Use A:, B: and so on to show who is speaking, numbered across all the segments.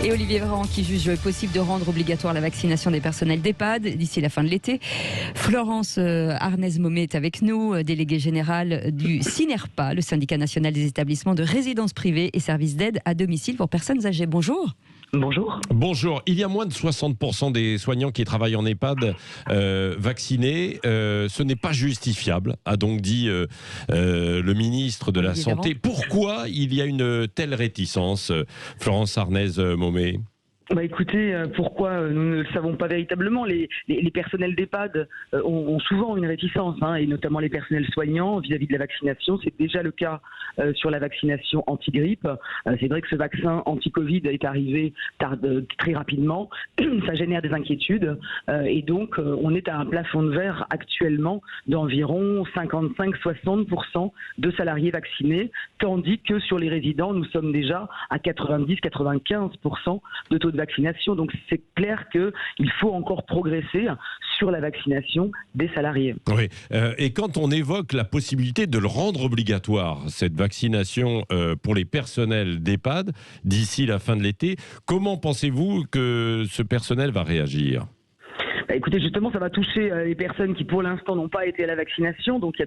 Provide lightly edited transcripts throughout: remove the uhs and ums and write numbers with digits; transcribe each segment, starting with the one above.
A: Et Olivier Véran qui juge possible de rendre obligatoire la vaccination des personnels d'EHPAD d'ici la fin de l'été. Florence Arnez-Momé est avec nous, déléguée générale du SINERPA, le syndicat national des établissements de résidence privée et services d'aide à domicile pour personnes âgées. Bonjour.
B: Bonjour.
C: Bonjour. Il y a moins de 60% des soignants qui travaillent en EHPAD vaccinés. Ce n'est pas justifiable, a donc dit le ministre de la Santé. Pourquoi il y a une telle réticence, Florence Arnez-Momé ?
B: Écoutez, pourquoi nous ne le savons pas véritablement. Les personnels d'EHPAD ont souvent une réticence, et notamment les personnels soignants vis-à-vis de la vaccination. C'est déjà le cas sur la vaccination anti-grippe. C'est vrai que ce vaccin anti-Covid est arrivé très rapidement. Ça génère des inquiétudes. Et donc, on est à un plafond de verre actuellement d'environ 55-60% de salariés vaccinés, tandis que sur les résidents, nous sommes déjà à 90-95% de taux de vaccination. Donc c'est clair qu'il faut encore progresser sur la vaccination des salariés.
C: Oui, et quand on évoque la possibilité de le rendre obligatoire, cette vaccination pour les personnels d'EHPAD d'ici la fin de l'été, comment pensez-vous que ce personnel va réagir ?
B: Écoutez, justement, ça va toucher les personnes qui, pour l'instant, n'ont pas été à la vaccination. Donc,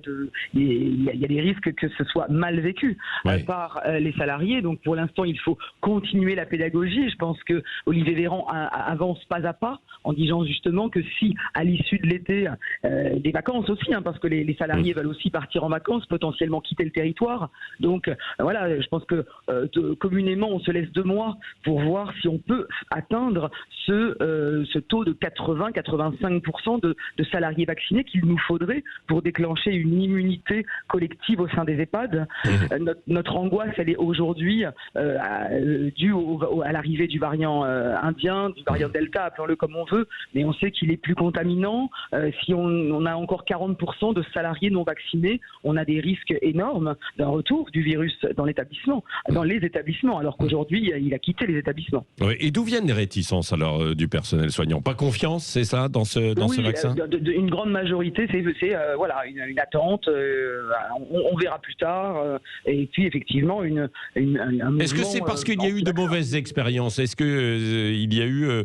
B: il y a des risques que ce soit mal vécu par les salariés. Donc, pour l'instant, il faut continuer la pédagogie. Je pense que Olivier Véran avance pas à pas en disant justement que si, à l'issue de l'été, des vacances aussi, parce que les salariés veulent aussi partir en vacances, potentiellement quitter le territoire. Donc, voilà, je pense que communément, on se laisse 2 mois pour voir si on peut atteindre ce taux de 85% de salariés vaccinés qu'il nous faudrait pour déclencher une immunité collective au sein des EHPAD. Notre angoisse, elle est aujourd'hui due à l'arrivée du variant indien, du variant Delta, appelons-le comme on veut, mais on sait qu'il est plus contaminant. Si on a encore 40% de salariés non vaccinés, on a des risques énormes d'un retour du virus dans les établissements, alors qu'aujourd'hui, il a quitté les établissements.
C: Oui, et d'où viennent les réticences alors du personnel soignant ? Pas confiance, c'est ça, dans ce vaccin ?
B: Une grande majorité, c'est une attente, on verra plus tard, et puis effectivement un
C: Est-ce que c'est parce qu'il y a eu de mauvaises expériences ? Est-ce qu'il y a eu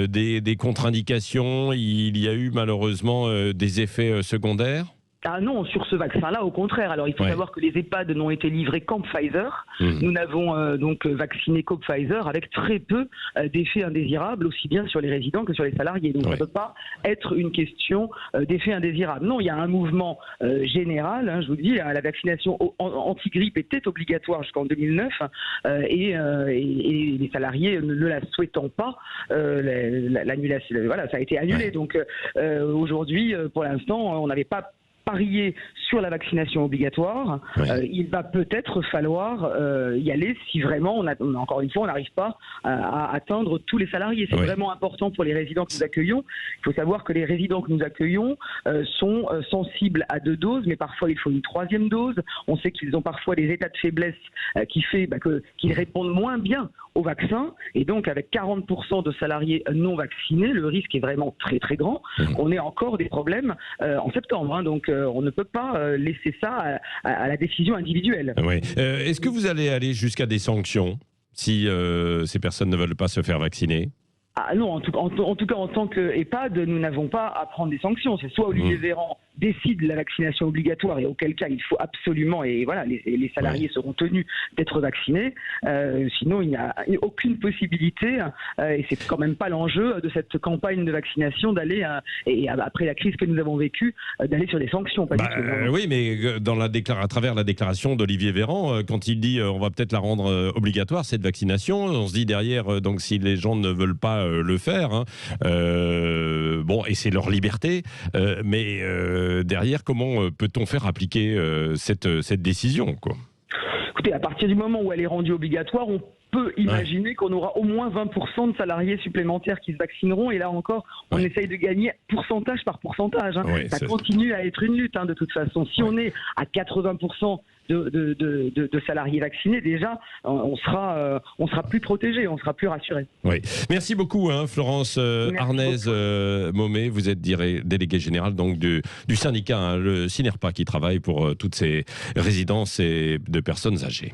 C: des contre-indications ? Il y a eu malheureusement des effets secondaires ?
B: Ah non, sur ce vaccin-là, au contraire. Alors, il faut savoir que les EHPAD n'ont été livrés qu'en Pfizer. Nous n'avons donc vacciné qu'au Pfizer avec très peu d'effets indésirables, aussi bien sur les résidents que sur les salariés. Donc, ça ne peut pas être une question d'effets indésirables. Non, il y a un mouvement général. Je vous dis, la vaccination anti-grippe était obligatoire jusqu'en 2009 et les salariés ne la souhaitant pas, l'annulation, ça a été annulé. Donc, aujourd'hui, pour l'instant, on n'avait pas parier sur la vaccination obligatoire. Il va peut-être falloir y aller si vraiment, encore une fois, on n'arrive pas à atteindre tous les salariés. C'est vraiment important pour les résidents que nous accueillons. Il faut savoir que les résidents que nous accueillons sont sensibles à 2 doses, mais parfois il faut une 3e dose. On sait qu'ils ont parfois des états de faiblesse qui fait qu'ils répondent moins bien au vaccin. Et donc, avec 40% de salariés non vaccinés, le risque est vraiment très très grand. On ait encore des problèmes en septembre. Donc, on ne peut pas laisser ça à la décision individuelle.
C: Est-ce que vous allez aller jusqu'à des sanctions si ces personnes ne veulent pas se faire vacciner ?
B: Non, en tout cas, en tant qu'EHPAD, nous n'avons pas à prendre des sanctions. C'est soit Olivier Véran décide la vaccination obligatoire, et auquel cas il faut absolument, et voilà, les salariés seront tenus d'être vaccinés. Sinon, il n'y a aucune possibilité, et c'est quand même pas l'enjeu de cette campagne de vaccination d'aller, et après la crise que nous avons vécue, d'aller sur des sanctions.
C: Oui, mais à travers la déclaration d'Olivier Véran, quand il dit on va peut-être la rendre obligatoire, cette vaccination, on se dit derrière, donc si les gens ne veulent pas le faire, et c'est leur liberté, mais derrière, comment peut-on faire appliquer cette décision, quoi ?
B: Écoutez, à partir du moment où elle est rendue obligatoire, on peut imaginer qu'on aura au moins 20% de salariés supplémentaires qui se vaccineront. Et là encore, on essaye de gagner pourcentage par pourcentage. Ça continue à être une lutte, de toute façon. Si on est à 80% de salariés vaccinés, déjà, on sera plus protégé, on sera plus rassuré.
C: Merci beaucoup, Florence Arnez-Momé. Vous êtes déléguée générale donc, du syndicat, le SINERPA, qui travaille pour toutes ces résidences et de personnes âgées.